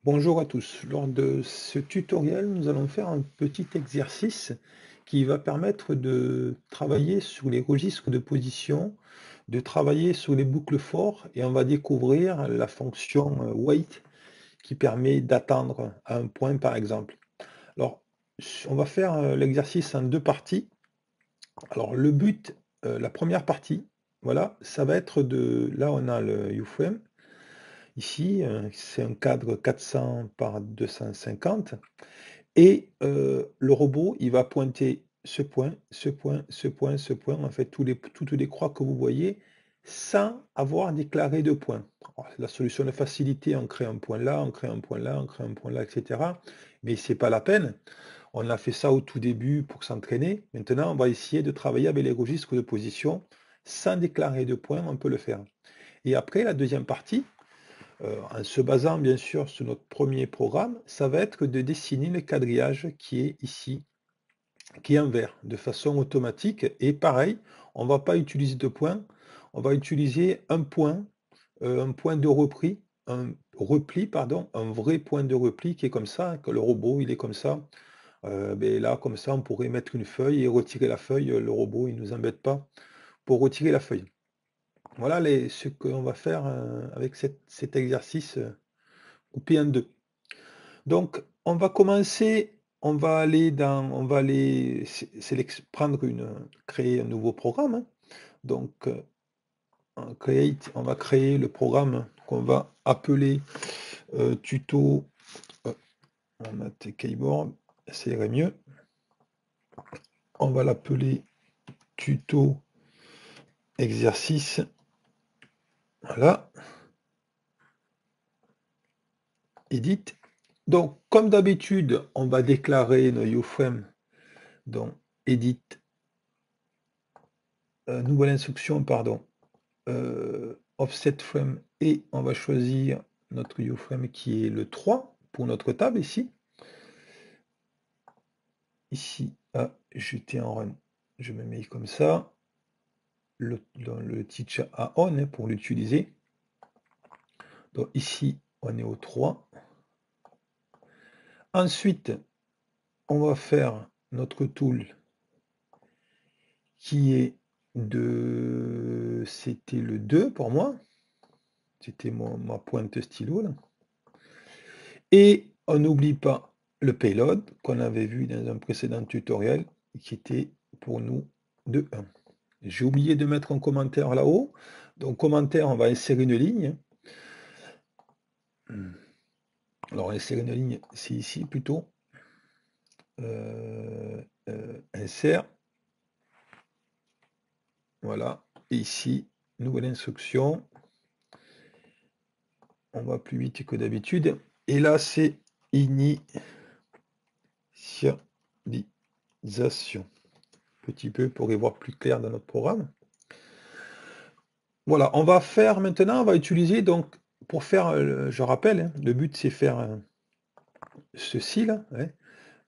Bonjour à tous. Lors de ce tutoriel, nous allons faire un petit exercice qui va permettre de travailler sur les registres de position, de travailler sur les boucles for et on va découvrir la fonction wait qui permet d'attendre à un point par exemple. Alors, on va faire l'exercice en deux parties. Alors, le but, la première partie, voilà, ça va être là on a le uFrame. Ici, c'est un cadre 400 par 250 et le robot, il va pointer ce point, ce point, ce point, ce point, en fait, toutes les croix que vous voyez, sans avoir déclaré de point. Alors, la solution de facilité, on crée un point là, on crée un point là, on crée un point là, et cetera. Mais c'est pas la peine. On a fait ça au tout début pour s'entraîner. Maintenant, on va essayer de travailler avec les registres de position sans déclarer de point, on peut le faire. Et après, la deuxième partie, en se basant bien sûr sur notre premier programme, ça va être de dessiner le quadrillage qui est ici, qui est en vert, de façon automatique. Et pareil, on ne va pas utiliser de points, on va utiliser un point de repli, pardon, un vrai point de repli qui est comme ça, que le robot il est comme ça. Ben là, comme ça, on pourrait mettre une feuille et retirer la feuille. Le robot, il ne nous embête pas pour retirer la feuille. Voilà ce qu'on va faire avec cet exercice coupé en deux. Donc, on va commencer, on va aller créer un nouveau programme, hein. Donc, on va créer le programme qu'on va appeler tuto. On va mettre keyboard, ça irait mieux. On va l'appeler tuto exercice. Voilà. Edit. Donc, comme d'habitude, on va déclarer nos uFrame. Donc, edit, nouvelle instruction, pardon. Offset frame et on va choisir notre uFrame qui est le 3 pour notre table ici. Ici, j'étais en run, je me mets comme ça. Dans le teacher à on pour l'utiliser. Donc ici, on est au 3. Ensuite, on va faire notre tool qui est c'était le 2 pour moi. C'était ma pointe stylo là. Et on n'oublie pas le payload qu'on avait vu dans un précédent tutoriel qui était pour nous de 1. J'ai oublié de mettre un commentaire là-haut. Donc commentaire, on va insérer une ligne. Alors insérer une ligne, c'est ici plutôt. Insert. Voilà. Et ici, nouvelle instruction. On va plus vite que d'habitude. Et là, c'est initialisation. Petit peu pour y voir plus clair dans notre programme. Voilà, on va faire maintenant, on va utiliser donc pour faire, je rappelle, hein, le but c'est faire ceci là, hein,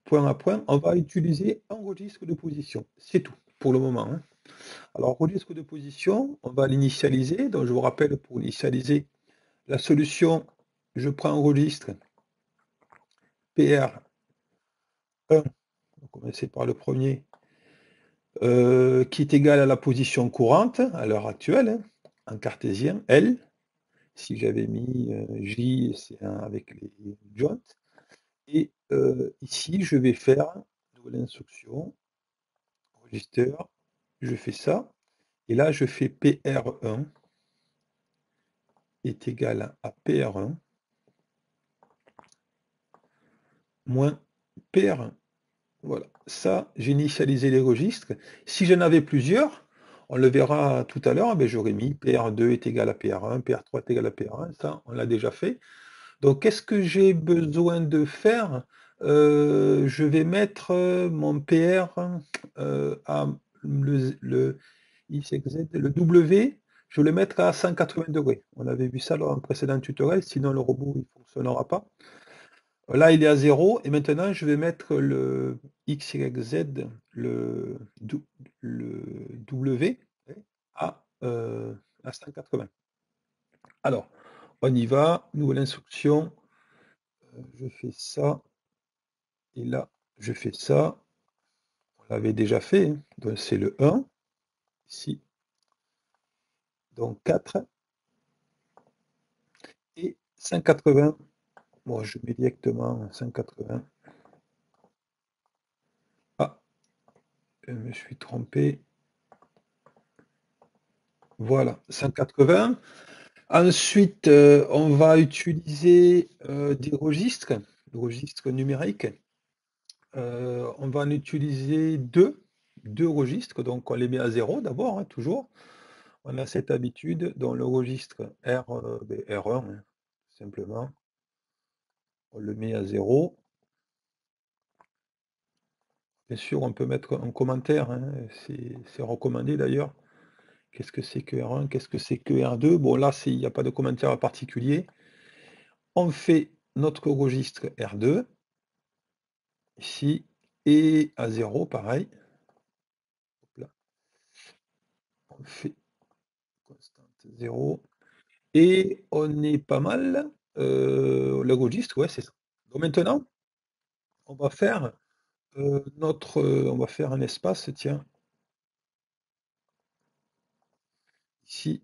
point à point, on va utiliser un registre de position. C'est tout pour le moment, hein. Alors, registre de position, on va l'initialiser. Donc, je vous rappelle, pour initialiser la solution, je prends un registre PR1, on va commencer par le premier, qui est égal à la position courante à l'heure actuelle, hein, en cartésien, L. Si j'avais mis J, c'est avec les joints. Et ici, je vais faire nouvelle instruction, register, je fais ça. Et là, je fais PR1 est égal à PR1 moins PR1. Voilà, ça, j'ai initialisé les registres. Si j'en avais plusieurs, on le verra tout à l'heure, mais j'aurais mis PR2 est égal à PR1, PR3 est égal à PR1, ça, on l'a déjà fait. Donc, qu'est-ce que j'ai besoin de faire? Je vais mettre mon PR à le XZ, le W, je vais le mettre à 180 degrés. On avait vu ça dans un précédent tutoriel, sinon le robot ne fonctionnera pas. Là, il est à 0, et maintenant, je vais mettre le XYZ, le W, à 180. Alors, on y va, nouvelle instruction, je fais ça, et là, je fais ça. On l'avait déjà fait, hein. Donc c'est le 1, ici, donc 4, et 180. Moi, je mets directement 180. Ah, je me suis trompé. Voilà, 180. Ensuite, on va utiliser des registres numériques. On va en utiliser deux registres, donc on les met à zéro d'abord, hein, toujours. On a cette habitude dans le registre R1, hein, simplement. On le met à zéro. Bien sûr, on peut mettre un commentaire, hein, c'est recommandé d'ailleurs. Qu'est-ce que c'est que R1? Qu'est-ce que c'est que R2? Bon, là, il n'y a pas de commentaire particulier. On fait notre registre R2, ici, et à zéro, pareil. Hop là. On fait constante 0. Et on est pas mal. Le registre, ouais, c'est ça. Donc maintenant, on va faire on va faire un espace, tiens, ici.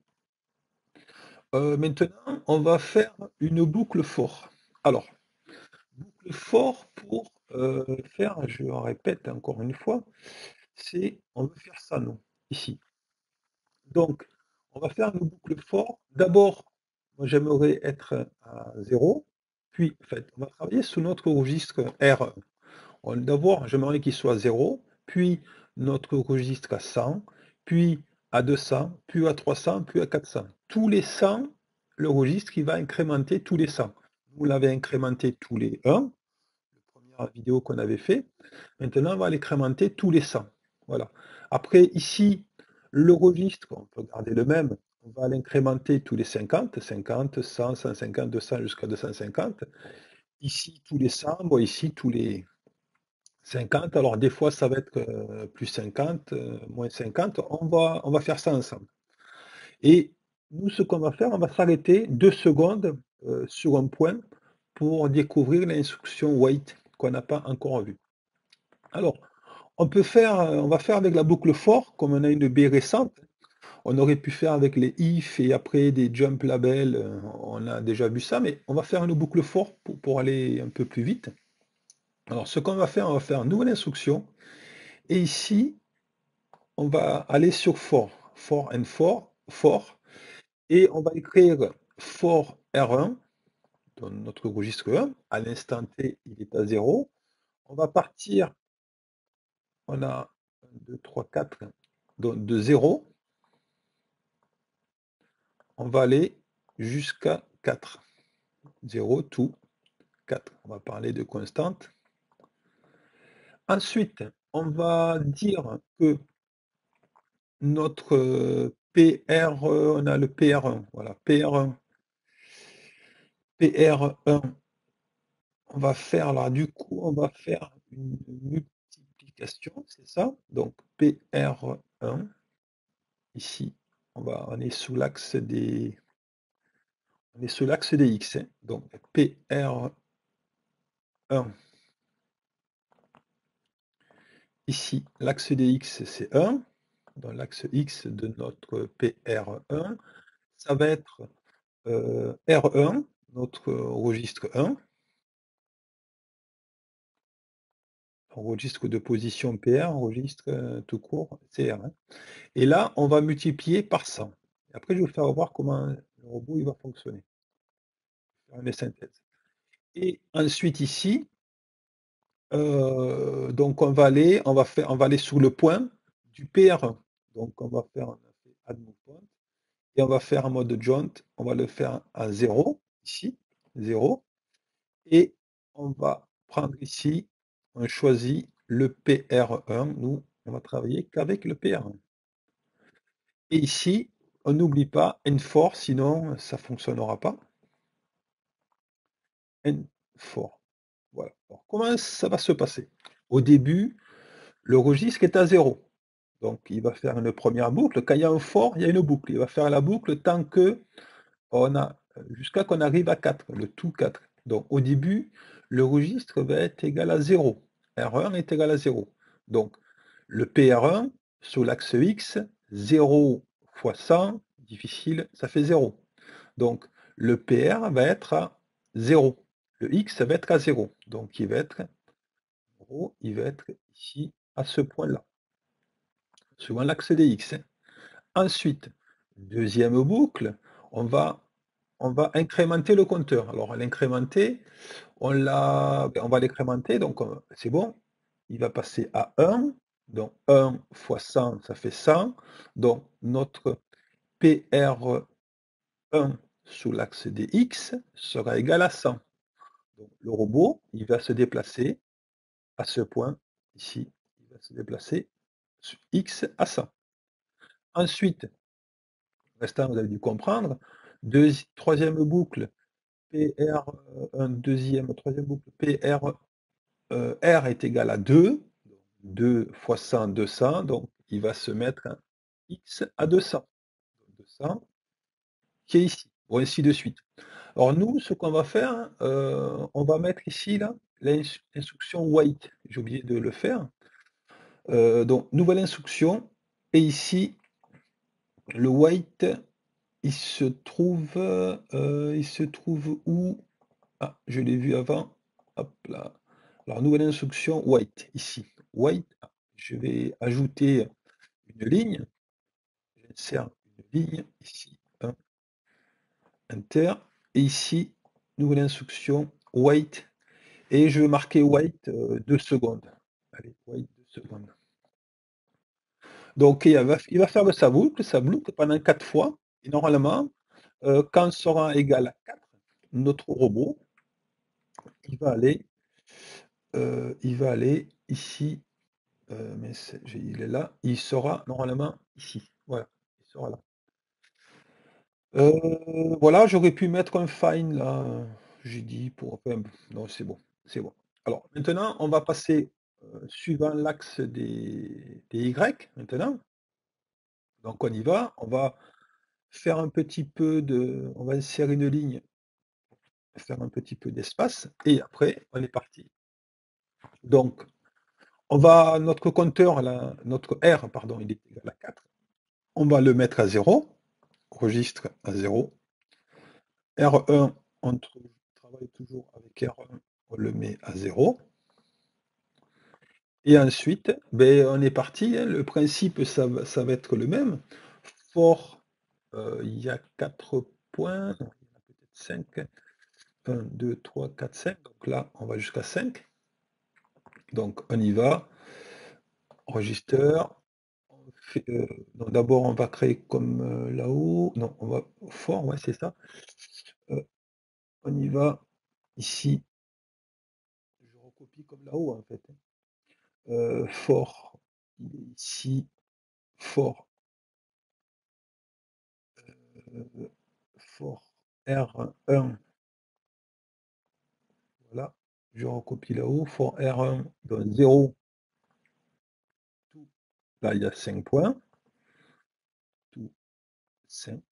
Maintenant, on va faire une boucle for. Alors, boucle for pour faire, je répète encore une fois, on veut faire ça, nous, ici. Donc, on va faire une boucle for. D'abord, moi j'aimerais être à 0, puis, en fait, on va travailler sous notre registre R. D'abord, j'aimerais qu'il soit 0, puis notre registre à 100, puis à 200, puis à 300, puis à 400. Tous les 100, le registre qui va incrémenter tous les 100. Vous l'avez incrémenté tous les 1, la première vidéo qu'on avait fait. Maintenant, on va l'incrémenter tous les 100. Voilà. Après, ici, le registre, on peut garder le même. On va l'incrémenter tous les 50, 50, 100, 150, 200 jusqu'à 250. Ici, tous les 100. Bon, ici, tous les 50, alors des fois ça va être plus 50, moins 50, on va faire ça ensemble. Et nous, ce qu'on va faire, on va s'arrêter 2 secondes sur un point pour découvrir l'instruction wait qu'on n'a pas encore vue. Alors, on va faire avec la boucle for, comme on a une B récente, on aurait pu faire avec les if et après des jump labels, on a déjà vu ça, mais on va faire une boucle for pour aller un peu plus vite. Alors, ce qu'on va faire, on va faire une nouvelle instruction. Et ici, on va aller sur for, et on va écrire for R1, dans notre registre 1, à l'instant T, il est à 0. On va partir, on a 1, 2, 3, 4, donc de 0, on va aller jusqu'à 4. 0, tout, 4. On va parler de constante. Ensuite, on va dire que notre PR, on a le PR1, voilà, PR1, PR1, on va faire là, du coup, on va faire une multiplication, c'est ça? Donc PR1, ici, on est sous l'axe des X, hein. Donc PR1, ici, l'axe des X, c'est 1. Dans l'axe X de notre PR1, ça va être R1, notre registre 1, registre de position PR, registre tout court, CR, hein. Et là, on va multiplier par 100. Et après, je vais vous faire voir comment le robot il va fonctionner. Faire une synthèse. Et ensuite ici, donc on va aller sur le point du PR1. Donc on va faire, on a fait add move point, et on va faire un mode joint, on va le faire à 0, ici, 0, et on va prendre ici, on choisit le PR1, nous, on va travailler qu'avec le PR1. Et ici, on n'oublie pas N4, sinon ça ne fonctionnera pas. N4. Voilà. Alors, comment ça va se passer? Au début, le registre est à 0. Donc, il va faire une première boucle. Quand il y a un for, il y a une boucle. Il va faire la boucle tant que jusqu'à qu'on arrive à 4, le tout 4. Donc au début, le registre va être égal à 0. R1 est égal à 0. Donc le PR1 sur l'axe X, 0 fois 100, difficile, ça fait 0. Donc le PR va être à 0. Le X va être à 0. Donc il va être ici à ce point-là, suivant l'axe des X. Ensuite, deuxième boucle, on va, on va incrémenter le compteur. Alors l'incrémenter, on va l'incrémenter, donc c'est bon. Il va passer à 1. Donc 1 fois 100, ça fait 100. Donc notre PR1 sous l'axe des X sera égal à 100. Donc, le robot, il va se déplacer à ce point ici. Il va se déplacer sur X à 100. Ensuite, restant, vous avez dû comprendre, troisième boucle, PR1, troisième boucle, PR R est égal à 2. 2 fois 100, 200. Donc, il va se mettre un X à 200. 200 qui est ici, ou ainsi de suite. Alors, nous, ce qu'on va faire, on va mettre ici l'instruction wait. J'ai oublié de le faire. Donc, nouvelle instruction. Et ici, le wait, il se trouve où? Ah, je l'ai vu avant. Hop là. Alors, nouvelle instruction, wait, ici. Wait, je vais ajouter une ligne. J'insère une ligne ici. Enter. Et ici, nouvelle instruction, wait. Et je vais marquer wait 2 secondes. Allez, wait 2 secondes. Donc, il va faire sa boucle pendant 4 fois. Et normalement, quand sera égal à 4, notre robot, il va aller ici, mais il est là, il sera normalement ici. Voilà, il sera là. Voilà, j'aurais pu mettre un fine là, j'ai dit pour. Enfin, non, c'est bon, c'est bon. Alors maintenant, on va passer suivant l'axe des Y maintenant. Donc on y va, on va faire un petit peu de. On va insérer une ligne, faire un petit peu d'espace, et après, on est parti. Donc, notre compteur, là, notre R, pardon, il est égal à 4. On va le mettre à 0, registre à 0. R1, on travaille toujours avec R1, on le met à 0. Et ensuite, ben, on est parti, hein. Le principe, ça va être le même. For, il y a 4 points, non, il y en a peut-être 5. 1, 2, 3, 4, 5. Donc là, on va jusqu'à 5. Donc on y va. Register. Donc d'abord, on va créer comme là-haut. Non, on va for, ouais, c'est ça. On y va. Ici, je recopie comme là-haut en fait. For, il est ici. For, for R1. Voilà. Je recopie là-haut. For R1 donne 0. Tout. Là, il y a 5 points. Tout 5.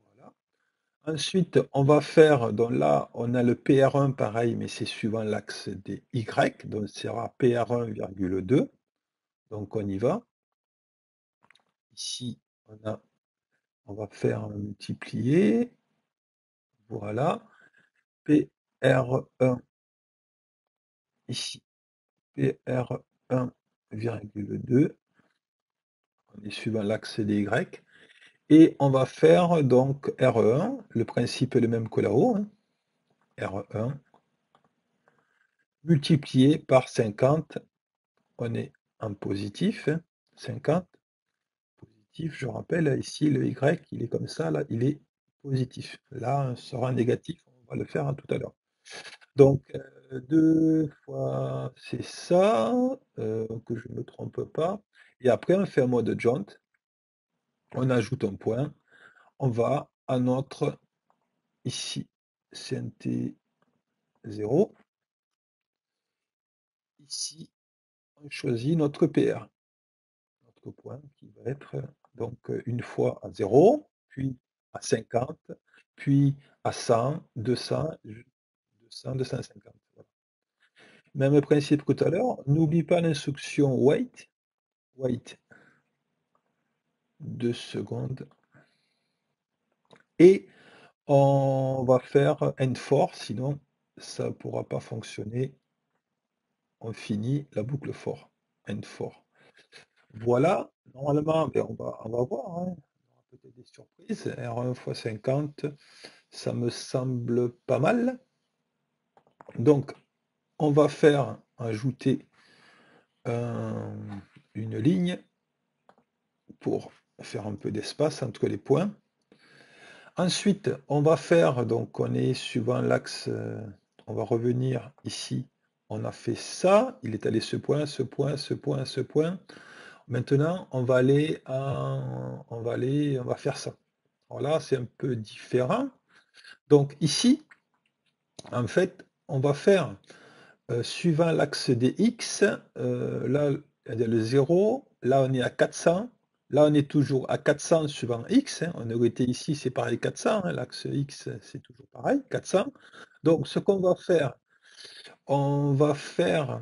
Voilà. Ensuite, on va faire, donc là, on a le PR1 pareil, mais c'est suivant l'axe des Y, donc ce sera PR1,2. Donc on y va. Ici, on va faire multiplier. Voilà. PR1, ici, PR1,2. On est suivant l'axe des Y. Et on va faire donc RE1. Le principe est le même que là-haut. Hein. RE1 multiplié par 50. On est en positif. 50. Positif, je rappelle, ici, le Y, il est comme ça. Là, il est positif. Là, on sera négatif. On va le faire tout à l'heure. Donc, 2 fois, c'est ça, que je ne me trompe pas. Et après, on fait un mode joint. On ajoute un point. On va à notre, ici, CNT 0. Ici, on choisit notre PR. Notre point qui va être donc une fois à 0, puis à 50, puis à 100, 200, 200, 250. Voilà. Même principe que tout à l'heure, n'oublie pas l'instruction wait, wait 2 secondes, et on va faire end for, sinon ça ne pourra pas fonctionner. On finit la boucle for, end for. Voilà, normalement, ben, on va voir, hein. On aura peut-être des surprises. R1 x 50, ça me semble pas mal. Donc, on va faire ajouter une ligne pour faire un peu d'espace entre les points. Ensuite, on va faire, donc on est suivant l'axe, on va revenir ici. On a fait ça, il est allé ce point, ce point, ce point, ce point. Maintenant, on va faire ça. Voilà, c'est un peu différent. Donc ici, en fait, on va faire suivant l'axe des X, là, il y a le 0, là on est à 400, là on est toujours à 400 suivant X, hein. On aurait été ici, c'est pareil 400, hein, l'axe X c'est toujours pareil, 400. Donc ce qu'on va faire, on va faire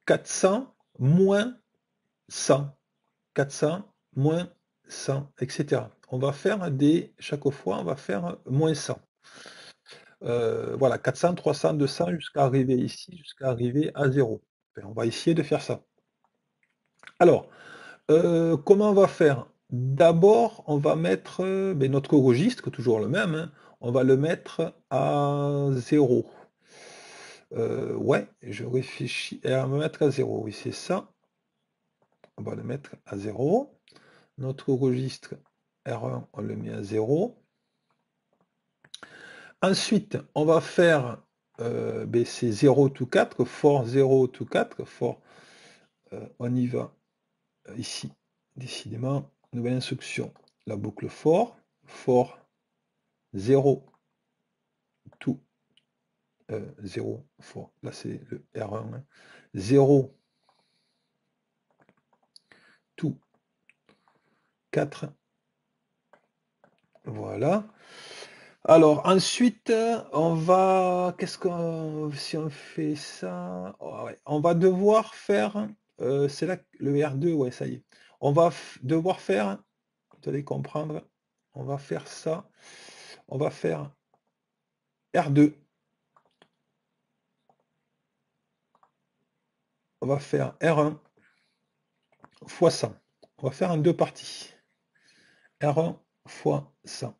400 moins 100, 400 moins 100, etc. On va faire chaque fois on va faire moins 100. Voilà, 400, 300, 200 jusqu'à arriver ici, jusqu'à arriver à 0. On va essayer de faire ça. Alors, comment on va faire? D'abord, on va mettre notre registre, toujours le même, hein, on va le mettre à 0. Ouais, je réfléchis. Et on va mettre à 0, oui, c'est ça. On va le mettre à 0. Notre registre R1, on le met à 0. Ensuite, on va faire c'est 0 to 4, for 0 to 4, for on y va ici, décidément, nouvelle instruction, la boucle for 0 to 0 for, là c'est le R1, hein, 0 to 4, voilà. Alors ensuite, on va, si on fait ça, oh, ouais, on va devoir faire, c'est là le R2, ouais, ça y est. On va devoir faire, vous allez comprendre, on va faire ça, on va faire R2, on va faire R1 fois 100. On va faire en deux parties. R1 fois 100.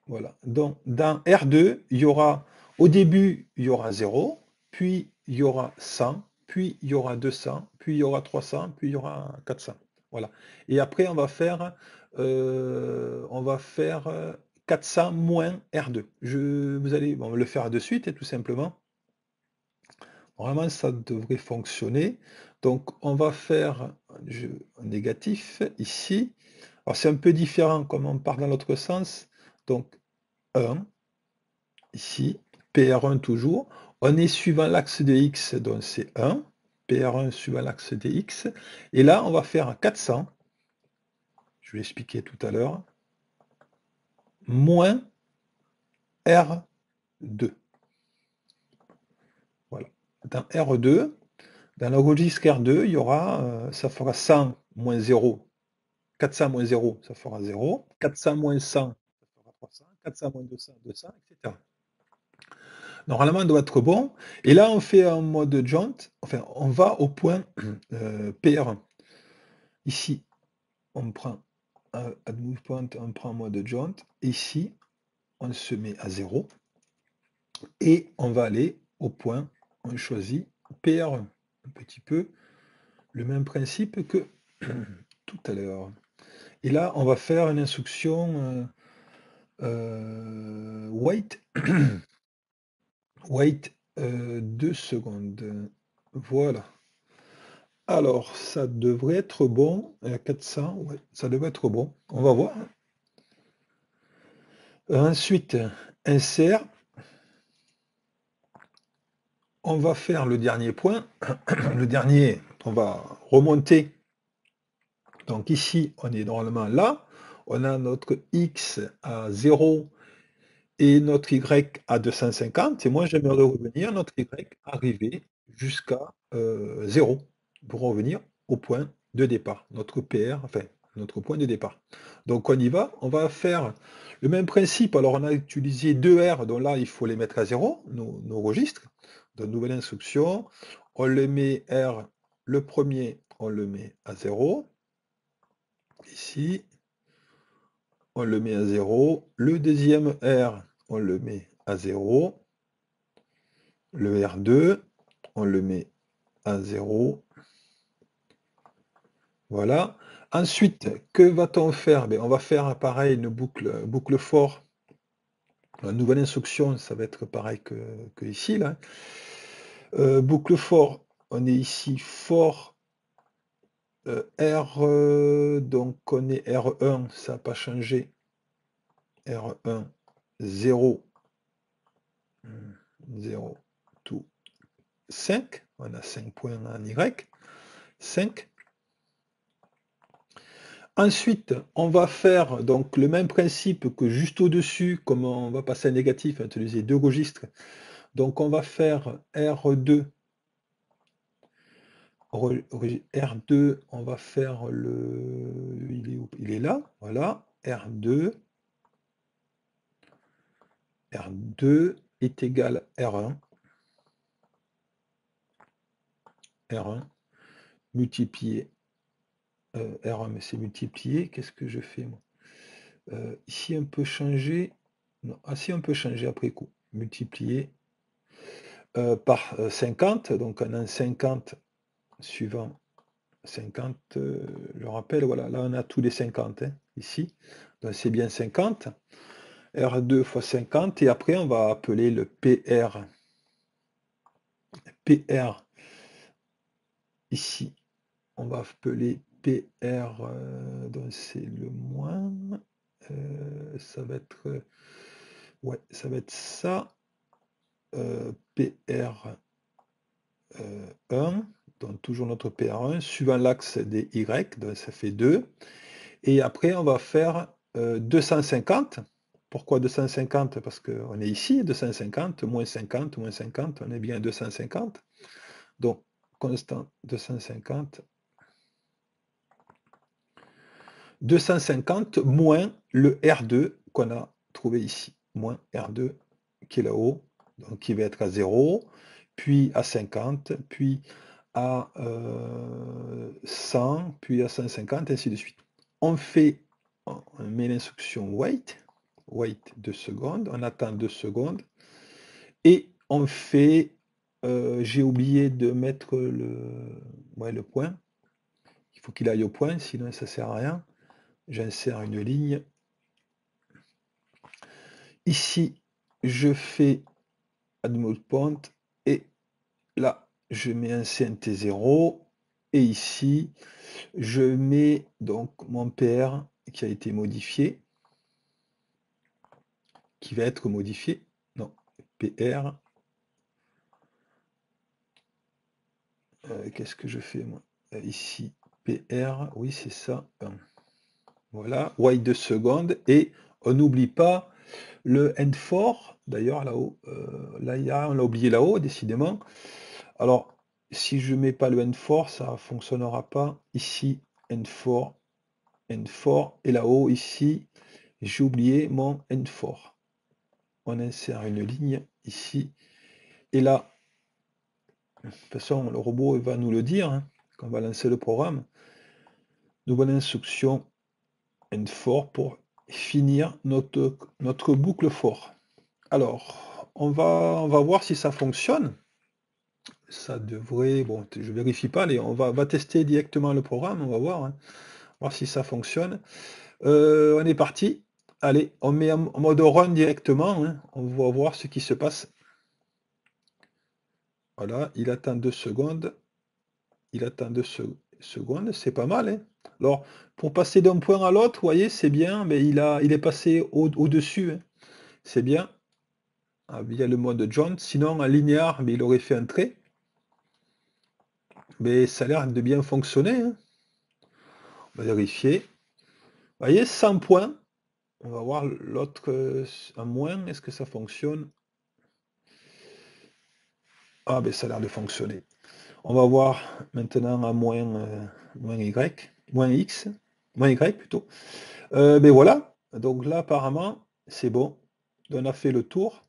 Voilà. Donc, dans R2, il y aura, au début, il y aura 0, puis il y aura 100, puis il y aura 200, puis il y aura 300, puis il y aura 400. Voilà. Et après, on va faire 400 moins R2. Vous allez le faire de suite, et tout simplement. Vraiment, ça devrait fonctionner. Donc, on va faire un négatif ici. Alors, c'est un peu différent comme on part dans l'autre sens. Donc, 1, ici, PR1 toujours. On est suivant l'axe de X, donc c'est 1. PR1 suivant l'axe de X. Et là, on va faire 400. Je vais l'expliquer tout à l'heure. Moins R2. Voilà. Dans R2, dans le registre R2, il y aura, ça fera 100 moins 0. 400 moins 0, ça fera 0. 400 moins 100, ça fera 300. 400 moins 200, 200, etc. Normalement, on doit être bon. Et là, on fait un mode jaunt. Enfin, on va au point PR1. Ici, on prend add move point, on prend mode jaunt. Ici, on se met à 0. Et on va aller au point, on choisit PR1. Un petit peu le même principe que tout à l'heure. Et là, on va faire une instruction wait, wait 2 secondes. Voilà. Alors, ça devrait être bon. 400, ouais, ça devrait être bon. On va voir. Ensuite, insert. On va faire le dernier point. Le dernier, on va remonter Donc ici, on est normalement là, on a notre X à 0 et notre Y à 250, et moi j'aimerais revenir notre Y arriver jusqu'à 0 pour revenir au point de départ, notre PR, enfin notre point de départ. Donc on y va, on va faire le même principe. Alors on a utilisé deux R, donc là il faut les mettre à 0, nos registres. Donc nouvelle instruction, on le met R, le premier on le met à 0, ici, on le met à 0, le deuxième R on le met à 0, le R2, on le met à 0. Voilà. Ensuite, que va-t-on faire? On va faire pareil une boucle for. La nouvelle instruction, ça va être pareil que ici, là. Boucle for, on est ici for R, donc on est R1, ça n'a pas changé. R1, 0, 0, tout 5. On a 5 points en Y. 5. Ensuite, on va faire donc le même principe que juste au-dessus, comme on va passer à négatif, à utiliser deux registres. Donc on va faire R2, R2, on va faire il est où? Il est là, voilà, R2, R2 est égal R1, R1, multiplié, R1, mais c'est multiplié, qu'est-ce que je fais moi? Ici on peut changer, non, ah si on peut changer après coup, multiplié par 50, donc on a 50 suivant 50, je rappelle, voilà, là on a tous les 50, hein, ici, donc c'est bien 50, R2 fois 50, et après on va appeler le PR, PR, ici, on va appeler PR, donc c'est le moins, ça va être, ouais, ça va être ça, PR 1, donc toujours notre PR1, suivant l'axe des Y, donc ça fait 2. Et après, on va faire 250. Pourquoi 250? Parce qu'on est ici, 250, moins 50, moins 50, on est bien à 250. Donc, constant 250. 250 moins le R2 qu'on a trouvé ici, moins R2 qui est là-haut, donc qui va être à 0, puis à 50, puis à 100, puis à 150, ainsi de suite. On met l'instruction wait 2 secondes, on attend 2 secondes, et on fait, j'ai oublié de mettre le point, il faut qu'il aille au point, sinon ça sert à rien. J'insère une ligne. Ici, je fais add mode point, et là, je mets un CNT0, et ici, je mets donc mon PR qui a été modifié, qui va être modifié, non, PR, qu'est-ce que je fais moi? Ici, PR, oui c'est ça, voilà, wait 2 secondes, et on n'oublie pas le end4, d'ailleurs là-haut, là on l'a oublié là-haut, décidément. Alors, si je mets pas le end4, ça fonctionnera pas. Ici, end4, end4, et là-haut, ici, j'ai oublié mon end4. On insère une ligne ici, et là, de toute façon, le robot va nous le dire, hein, quand on va lancer le programme. Nouvelle instruction end4 pour finir notre boucle for. Alors, on va voir si ça fonctionne. Ça devrait, bon, je vérifie pas, allez, on va tester directement le programme, on va voir, hein, voir si ça fonctionne. On est parti. Allez, on met en mode run directement, hein, on va voir ce qui se passe. Voilà, il attend 2 secondes. Il attend 2 secondes, c'est pas mal, hein. Alors, pour passer d'un point à l'autre, vous voyez, c'est bien, mais il est passé au-dessus, hein. C'est bien, via le mode jaunt. Sinon, en linéaire, mais il aurait fait un trait. Mais ça a l'air de bien fonctionner, hein. On va vérifier. Vous voyez, 100 points. On va voir l'autre à moins. Est-ce que ça fonctionne? Ah, ben ça a l'air de fonctionner. On va voir maintenant à moins Y, moins X, moins Y plutôt. Ben voilà. Donc là, apparemment, c'est bon. On a fait le tour.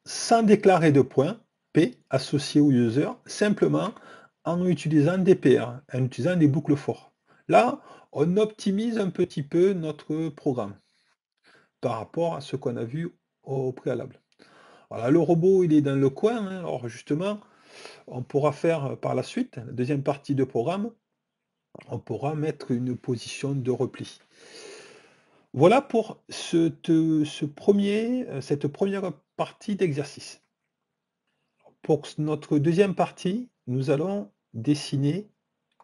Sans déclarer de points P associés au user, simplement en utilisant des PR, en utilisant des boucles for. Là, on optimise un petit peu notre programme par rapport à ce qu'on a vu au préalable. Voilà, le robot, il est dans le coin. Hein. Alors justement, on pourra faire par la suite, la deuxième partie de programme, on pourra mettre une position de repli. Voilà pour cette première partie d'exercice. Pour notre deuxième partie, nous allons dessiner,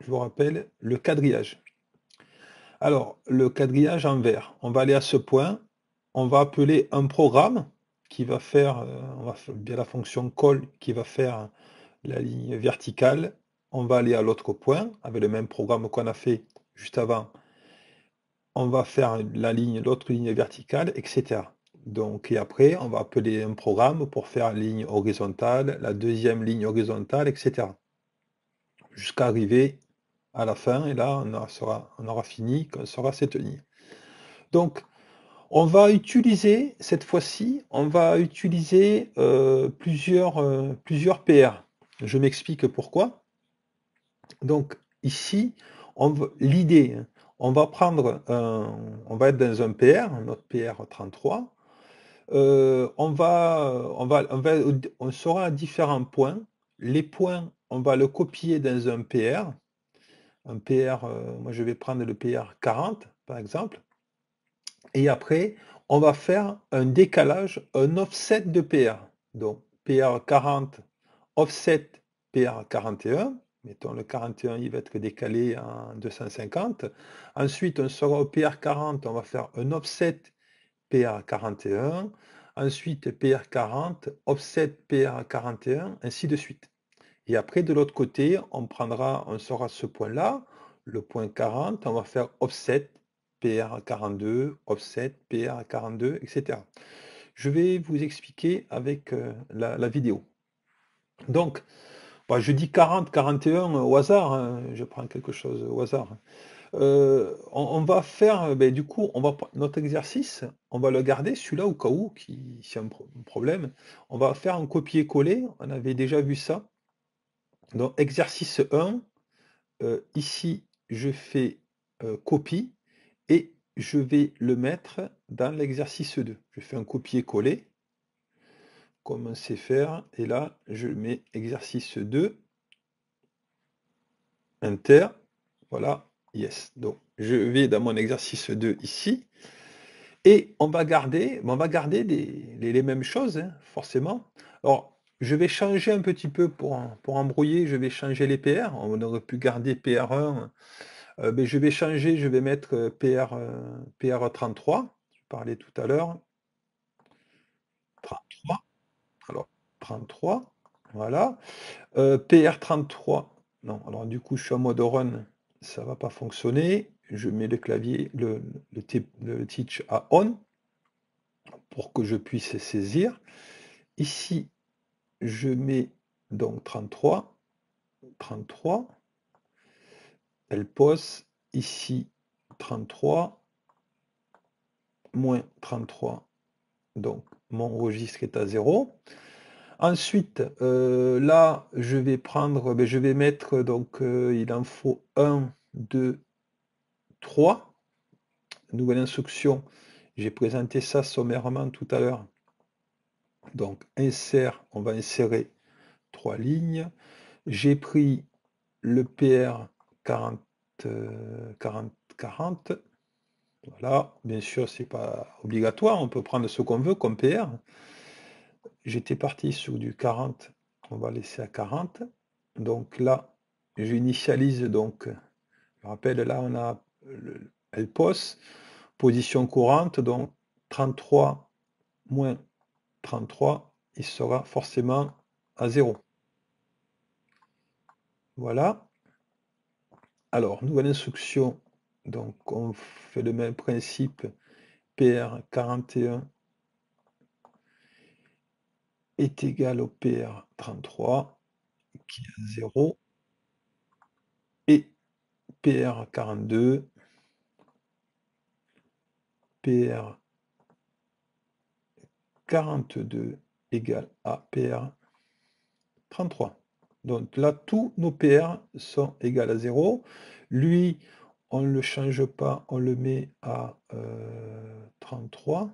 je vous rappelle, le quadrillage. Alors, le quadrillage en vert, on va aller à ce point, on va appeler un programme qui va faire, on va faire bien la fonction call qui va faire la ligne verticale. On va aller à l'autre point avec le même programme qu'on a fait juste avant. On va faire l'autre ligne verticale, etc. Donc, et après, on va appeler un programme pour faire ligne horizontale, la deuxième ligne horizontale, etc. Jusqu'à arriver à la fin, et là, on aura fini, qu'on sera cette ligne. Donc, on va utiliser, cette fois-ci, on va utiliser plusieurs PR. Je m'explique pourquoi. Donc, ici, l'idée, hein, on va prendre on va être dans un PR, notre PR 33. On sera à différents points. Les points, on va le copier dans un PR. Un PR, moi je vais prendre le PR 40 par exemple. Et après, on va faire un décalage, un offset de PR. Donc PR 40, offset PR 41. Mettons le 41, il va être décalé en 250. Ensuite, on sera au PR 40, on va faire un offset PR 41. Ensuite, PR 40, offset PR 41, ainsi de suite. Et après, de l'autre côté, on sera à ce point-là, le point 40, on va faire offset PR 42, offset PR 42, etc. Je vais vous expliquer avec la vidéo. Donc, je dis 40, 41 au hasard, hein, je prends quelque chose au hasard. On va faire, du coup, notre exercice, on va le garder, celui-là, au cas où, s'il y a un problème. On va faire un copier-coller, on avait déjà vu ça. Donc, exercice 1, ici, je fais copie et je vais le mettre dans l'exercice 2. Je fais un copier-coller, comme on sait faire, et là, je mets exercice 2, Enter, voilà, yes. Donc, je vais dans mon exercice 2 ici, et on va garder les mêmes choses, hein, forcément. Alors, je vais changer un petit peu pour embrouiller, je vais changer les PR. On aurait pu garder PR1, mais je vais changer, je vais mettre PR33. Je parlais tout à l'heure. 33. Alors, 33, voilà. PR33, non, alors du coup, je suis en mode run, ça va pas fonctionner. Je mets le clavier, le teach à on pour que je puisse saisir. Ici, je mets donc 33, elle pose ici 33, moins 33, donc mon registre est à 0. Ensuite, là, je vais prendre, je vais mettre, donc il en faut 1, 2, 3. Nouvelle instruction, j'ai présenté ça sommairement tout à l'heure. Donc, insert, on va insérer 3 lignes. J'ai pris le PR 40, 40, 40. Voilà, bien sûr, c'est pas obligatoire, on peut prendre ce qu'on veut comme PR. J'étais parti sur du 40, on va laisser à 40. Donc là, j'initialise, donc, je rappelle, là, on a elle pose, position courante, donc 33 moins 33, il sera forcément à 0. Voilà. Alors, nouvelle instruction, donc on fait le même principe, PR41 est égal au PR33 qui est à 0 et PR42 PR42 égale à PR33. Donc là, tous nos PR sont égaux à 0. Lui, on ne le change pas, on le met à 33.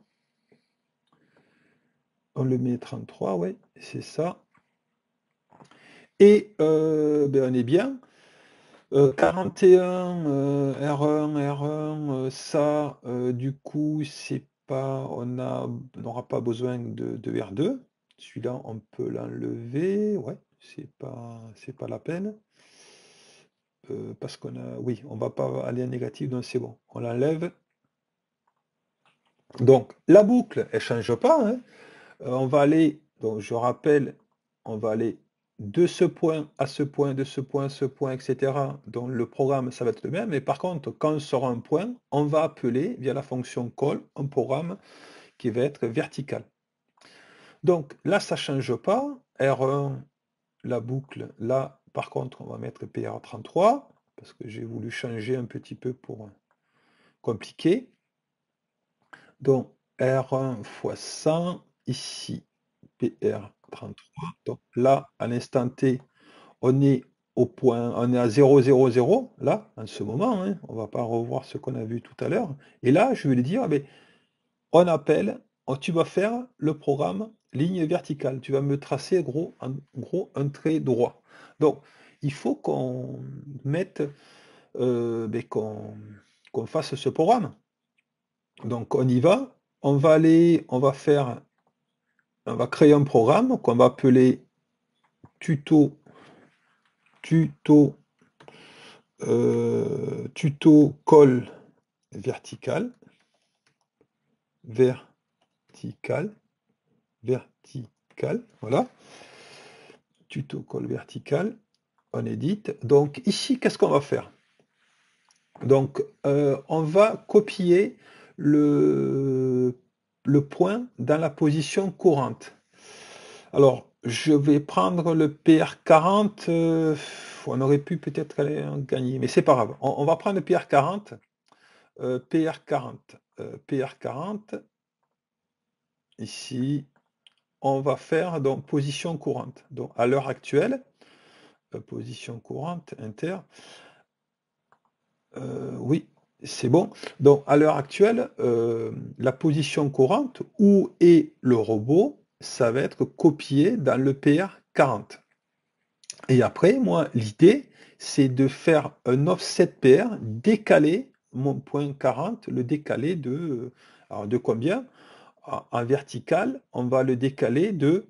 On le met 33, oui, c'est ça. Et ben on est bien. 41, R1, R1, ça, du coup, c'est pas, on n'aura pas besoin de R2. Celui-là, on peut l'enlever, ouais, c'est pas la peine. Parce qu'on a, oui, on va pas aller en négatif, donc c'est bon. On l'enlève. Donc, la boucle, elle change pas, hein. On va aller, donc je rappelle, on va aller de ce point à ce point, de ce point à ce point, etc. Donc le programme, ça va être le même. Mais par contre, quand on sort un point, on va appeler, via la fonction call, un programme qui va être vertical. Donc là, ça ne change pas. R1, la boucle, là, par contre, on va mettre PR33, parce que j'ai voulu changer un petit peu pour compliquer. Donc R1 fois 100, ici, PR33. Donc là, à l'instant T, on est au point, on est à 0, 0, 0, là, en ce moment, hein, on ne va pas revoir ce qu'on a vu tout à l'heure. Et là, je vais lui dire, mais on appelle, tu vas faire le programme ligne verticale. Tu vas me tracer gros, un trait droit. Donc, il faut qu'on mette, qu'on fasse ce programme. Donc, on y va. On va aller, on va créer un programme qu'on va appeler tuto call vertical, voilà, tuto call vertical, on édite. Donc ici, qu'est-ce qu'on va faire? Donc on va copier le point dans la position courante. Alors, je vais prendre le PR40, on aurait pu peut-être aller en gagner, mais c'est pas grave. On va prendre le PR40, PR40, ici, on va faire donc position courante. Donc à l'heure actuelle, position courante, inter, oui, c'est bon. Donc à l'heure actuelle, la position courante, où est le robot, ça va être copié dans le PR40. Et après, moi, l'idée, c'est de faire un offset PR, décaler mon point 40, le décaler de, alors de combien? En vertical, on va le décaler de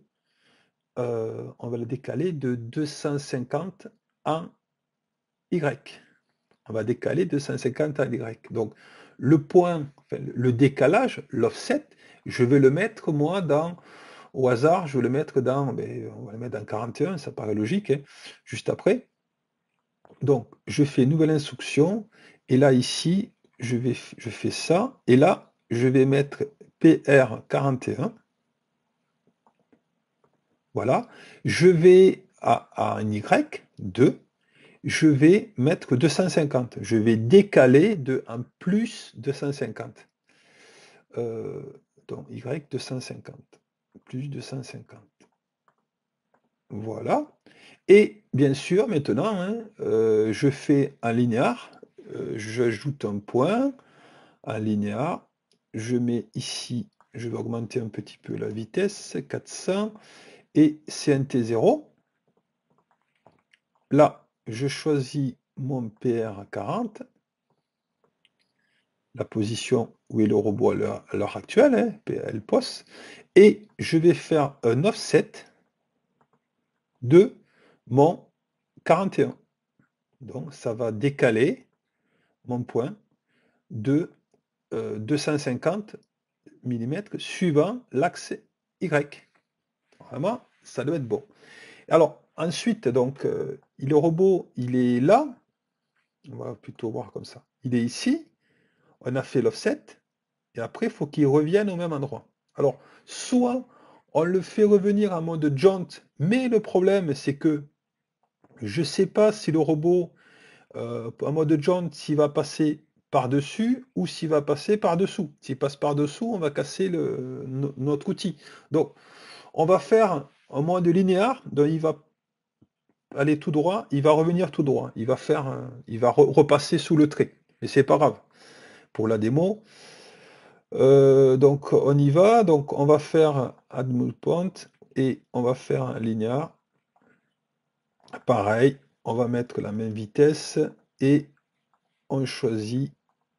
250 en Y. On va décaler 250 en Y. Donc, le point, enfin, le décalage, l'offset, je vais le mettre, moi, au hasard, je vais le mettre dans, on va le mettre dans 41, ça paraît logique, hein, juste après. Donc, je fais nouvelle instruction, et là, ici, je fais ça, et là, je vais mettre PR41. Voilà. Je vais à un Y, 2, je vais mettre 250. Je vais décaler de un plus 250. Donc Y 250, plus 250. Voilà. Et bien sûr, maintenant, hein, je fais un linéaire, j'ajoute un point, un linéaire, je mets ici, je vais augmenter un petit peu la vitesse, 400, et CNT0. Là, je choisis mon PR40, la position où est le robot à l'heure actuelle, hein, PL POS, et je vais faire un offset de mon 41. Donc ça va décaler mon point de 250 mm suivant l'axe Y. Vraiment, ça doit être bon. Alors ensuite, donc, le robot, il est là. On va plutôt voir comme ça. Il est ici, on a fait l'offset, et après, il faut qu'il revienne au même endroit. Alors, soit on le fait revenir en mode jaunt, mais le problème, c'est que je ne sais pas si le robot, en mode jaunt, s'il va passer par-dessus ou s'il va passer par-dessous. S'il passe par-dessous, on va casser notre outil. Donc, on va faire en mode linéaire, donc il va aller tout droit, il va revenir tout droit. Il va faire, il va repasser sous le trait. Mais c'est pas grave. Pour la démo, donc on y va. Donc on va faire add move point et on va faire un linéaire. Pareil, on va mettre la même vitesse et on choisit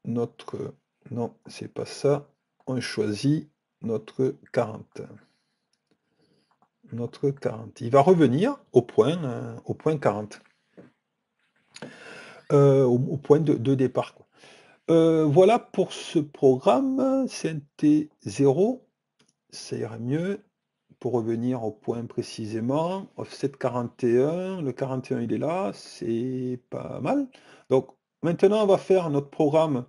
notre... Non, c'est pas ça. On choisit notre 40. Notre 40. Il va revenir au point 40. Au point de départ, quoi. Voilà pour ce programme CNT0, ça ira mieux. Pour revenir au point précisément, offset 41, le 41 il est là, c'est pas mal. Donc maintenant on va faire notre programme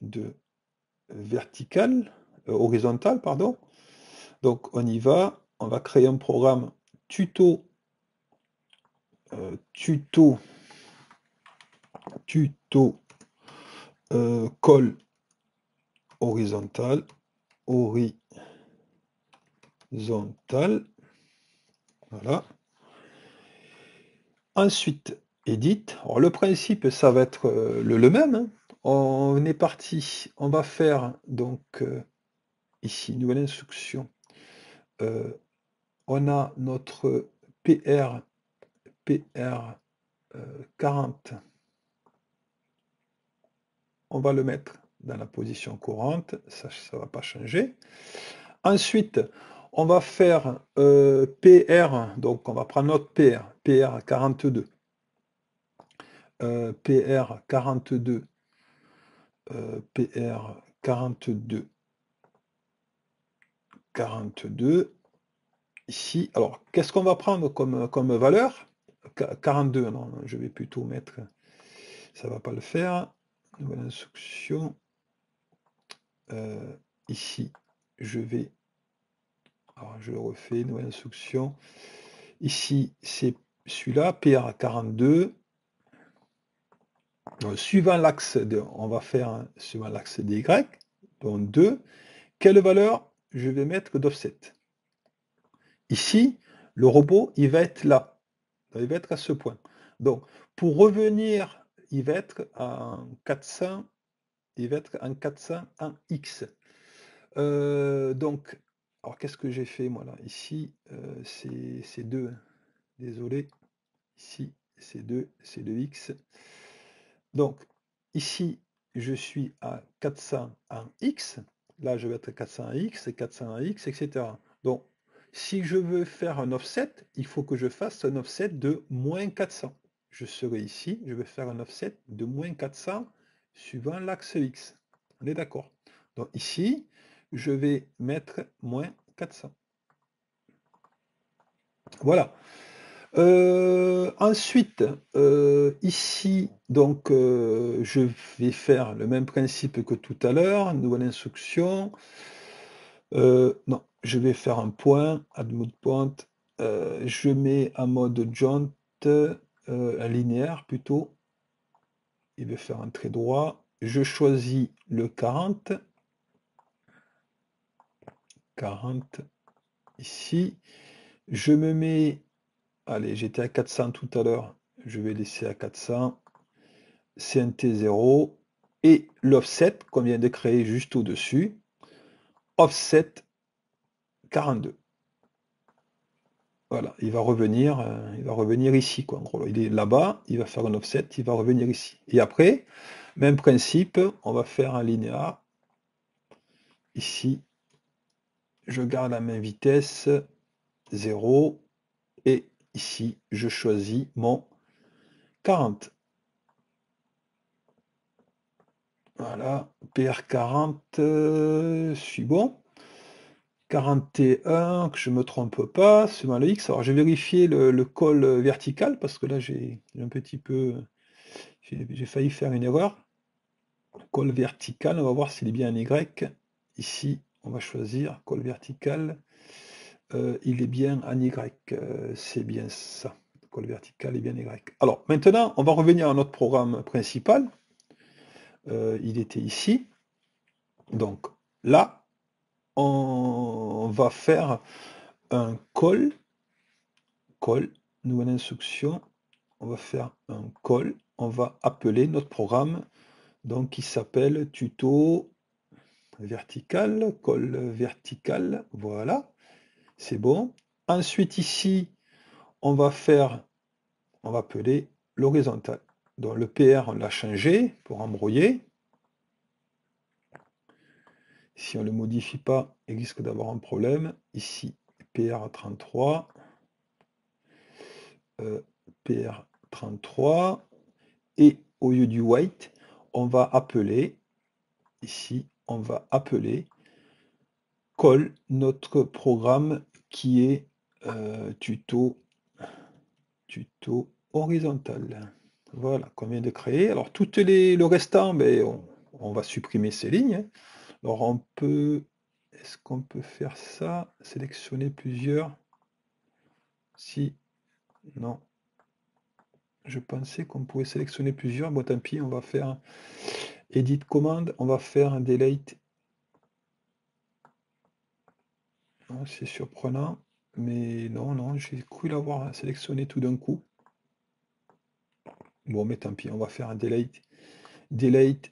de vertical, horizontal, pardon. Donc on y va, on va créer un programme tuto, tuto col horizontal, voilà. Ensuite, edit. Alors le principe, ça va être le même, hein. On est parti, on va faire donc ici, nouvelle instruction. On a notre PR 40. On va le mettre dans la position courante, ça ne va pas changer. Ensuite, on va faire PR, donc on va prendre notre PR 42. PR 42. PR 42. 42. Ici, alors, qu'est-ce qu'on va prendre comme valeur? 42, non, je vais plutôt mettre, ça va pas le faire. Nouvelle instruction. Ici, je vais, alors je le refais, nouvelle instruction. Ici, c'est celui-là, PR 42. Suivant l'axe on va faire suivant l'axe des Y, donc 2. Quelle valeur je vais mettre d'offset? Ici, le robot, il va être là. Il va être à ce point. Donc, pour revenir, il va être en 400, il va être en 400 en X. Donc, alors qu'est-ce que j'ai fait moi là? Ici, c'est 2, désolé. Ici, c'est 2X. Donc, ici, je suis à 400 en X. Là, je vais être à 400 en X, 400 en X, etc. Donc, si je veux faire un offset, il faut que je fasse un offset de moins 400. Je serai ici, je vais faire un offset de moins 400 suivant l'axe X. On est d'accord? Donc ici, je vais mettre moins 400. Voilà. Ensuite, ici, donc, je vais faire le même principe que tout à l'heure, nouvelle instruction. Non, je vais faire un point, add mode point. Je mets en mode jaunt, un linéaire plutôt. Il veut faire un trait droit. Je choisis le 40. 40 ici. Je me mets, allez, j'étais à 400 tout à l'heure. Je vais laisser à 400. CNT0 et l'offset qu'on vient de créer juste au-dessus, offset 42. Voilà, il va revenir ici, quoi. En gros, il est là-bas, il va faire un offset, il va revenir ici. Et après, même principe, on va faire un linéaire. Ici, je garde la même vitesse, 0, et ici, je choisis mon 40. Voilà, PR40, je suis bon. 41, que je me trompe pas, c'est bien le X. Alors, je vais vérifier le col vertical, parce que là, j'ai un petit peu... J'ai failli faire une erreur. Col vertical, on va voir s'il est bien en Y. Ici, on va choisir col vertical. Il est bien en Y. C'est bien ça. Col vertical est bien Y. Alors, maintenant, on va revenir à notre programme principal. Il était ici. Donc, là, on va faire un call. Call, nouvelle instruction. On va faire un call. On va appeler notre programme, donc qui s'appelle tuto vertical, call vertical, voilà, c'est bon. Ensuite ici, on va appeler l'horizontal. Donc le PR, on l'a changé pour embrouiller. Si on ne le modifie pas, il risque d'avoir un problème. Ici, PR33, PR33, et au lieu du white, on va appeler, ici, on va appeler call notre programme qui est tuto horizontal. Voilà, qu'on vient de créer. Alors, le restant, ben, on va supprimer ces lignes. Alors, est-ce qu'on peut faire ça? Sélectionner plusieurs? Si, non. Je pensais qu'on pouvait sélectionner plusieurs. Bon, tant pis, on va faire edit commande. On va faire un delete. C'est surprenant. Mais non, j'ai cru l'avoir sélectionné tout d'un coup. Bon, mais tant pis, on va faire un delete. Delete,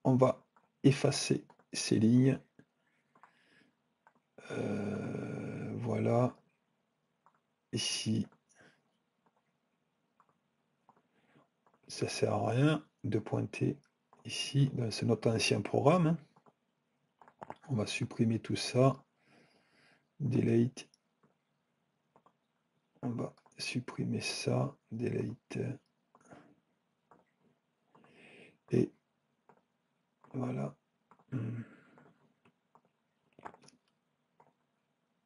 on va effacer ces lignes. Voilà. Ici, ça sert à rien de pointer ici. C'est notre ancien programme, hein. On va supprimer tout ça. Delete. On va supprimer ça. Delete. Et voilà.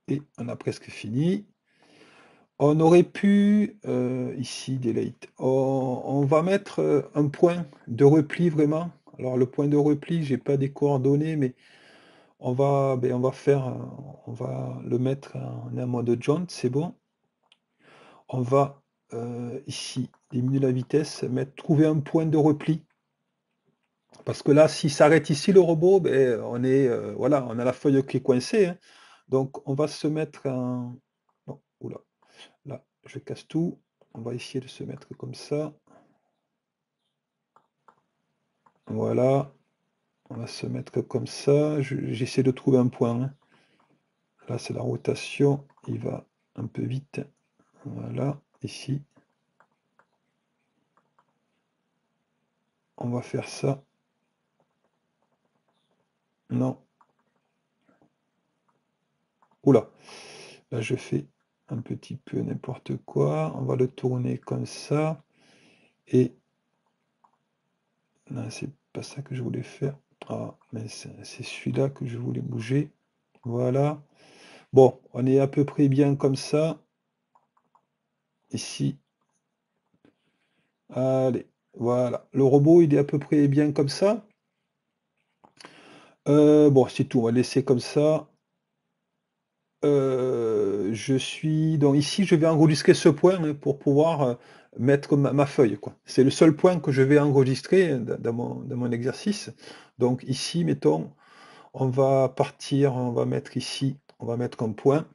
Et on a presque fini. On aurait pu, ici, delete, on va mettre un point de repli vraiment. Alors le point de repli, j'ai pas des coordonnées, mais on va le mettre en mode jaunt, c'est bon. On va ici diminuer la vitesse, trouver un point de repli. Parce que là, s'il s'arrête ici le robot, ben, voilà, on a la feuille qui est coincée, hein. Donc on va se mettre en... Non, oula. Là, je casse tout. On va essayer de se mettre comme ça. Voilà. On va se mettre comme ça. J'essaie de trouver un point, hein. Là, c'est la rotation. Il va un peu vite. Voilà. Ici. On va faire ça. Non. Oula. Là, je fais un petit peu n'importe quoi. On va le tourner comme ça. Et... Non, c'est pas ça que je voulais faire. Ah, mais c'est celui-là que je voulais bouger. Voilà. Bon, on est à peu près bien comme ça. Ici. Allez, voilà. Le robot, il est à peu près bien comme ça. Bon, c'est tout. On va laisser comme ça. Donc ici, je vais enregistrer ce point, hein, pour pouvoir mettre ma feuille, quoi. C'est le seul point que je vais enregistrer, hein, dans mon exercice. Donc ici, mettons, on va partir, on va mettre ici, on va mettre un point.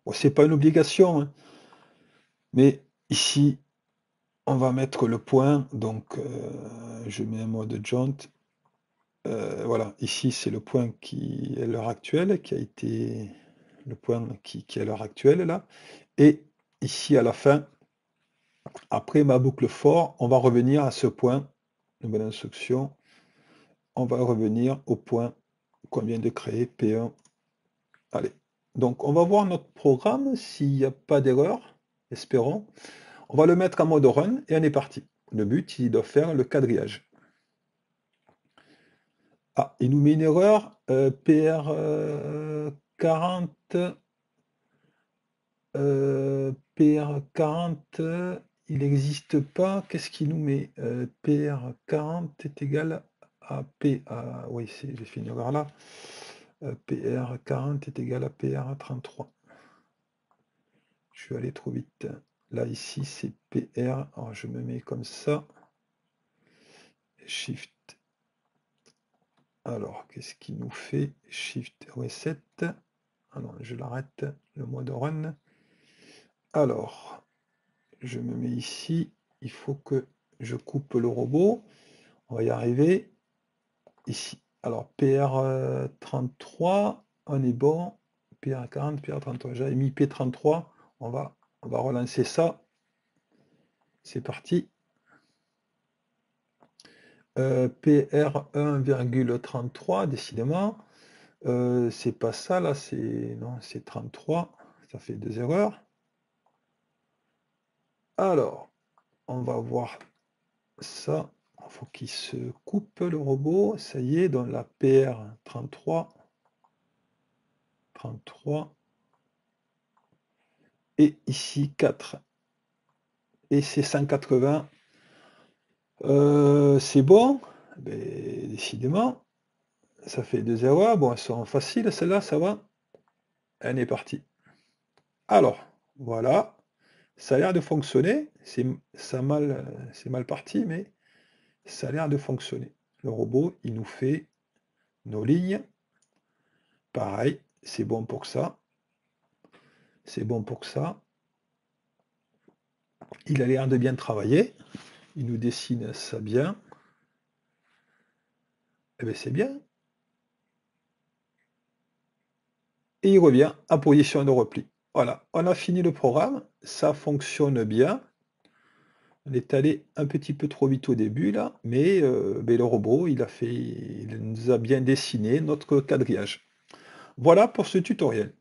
Bon, c'est pas une obligation, hein, mais ici, on va mettre le point. Donc je mets un mode jaunt. Voilà, ici c'est le point qui est l'heure actuelle, qui a été le point qui est l'heure actuelle là. Et ici à la fin, après ma boucle for, on va revenir à ce point, nouvelle instruction, on va revenir au point qu'on vient de créer, P1. Allez, donc on va voir notre programme s'il n'y a pas d'erreur, espérons. On va le mettre en mode run et on est parti. Le but, il doit faire le quadrillage. Ah, il nous met une erreur, PR 40, PR40, il n'existe pas. Qu'est-ce qu'il nous met? PR40 est égal à P. Ah, oui, j'ai fait une erreur là. PR40 est égal à PR33. Je suis allé trop vite. Là, ici, c'est PR. Alors, je me mets comme ça. Shift. Alors, qu'est-ce qu'il nous fait? Shift reset. Ah non, je l'arrête. Le mode run. Alors, je me mets ici. Il faut que je coupe le robot. On va y arriver. Ici. Alors, PR33, on est bon. PR40, PR33. J'avais mis P33. On va relancer ça. C'est parti. PR 1,33, décidément. C'est pas ça, là, non, c'est 33. Ça fait 2 erreurs. Alors, on va voir ça. Il faut qu'il se coupe, le robot. Ça y est, dans la PR 33. 33. Et ici, 4. Et c'est 180. C'est bon. Mais, décidément, ça fait 2 erreurs. Bon, elles sont faciles, celle-là, ça va. Elle est partie. Alors, voilà. Ça a l'air de fonctionner. C'est mal parti, mais ça a l'air de fonctionner. Le robot, il nous fait nos lignes. Pareil, c'est bon pour ça. C'est bon pour ça. Il a l'air de bien travailler. Il nous dessine ça bien. Eh bien, c'est bien. Et il revient en position de repli. Voilà, on a fini le programme. Ça fonctionne bien. On est allé un petit peu trop vite au début là, mais le robot, il nous a bien dessiné notre quadrillage. Voilà pour ce tutoriel.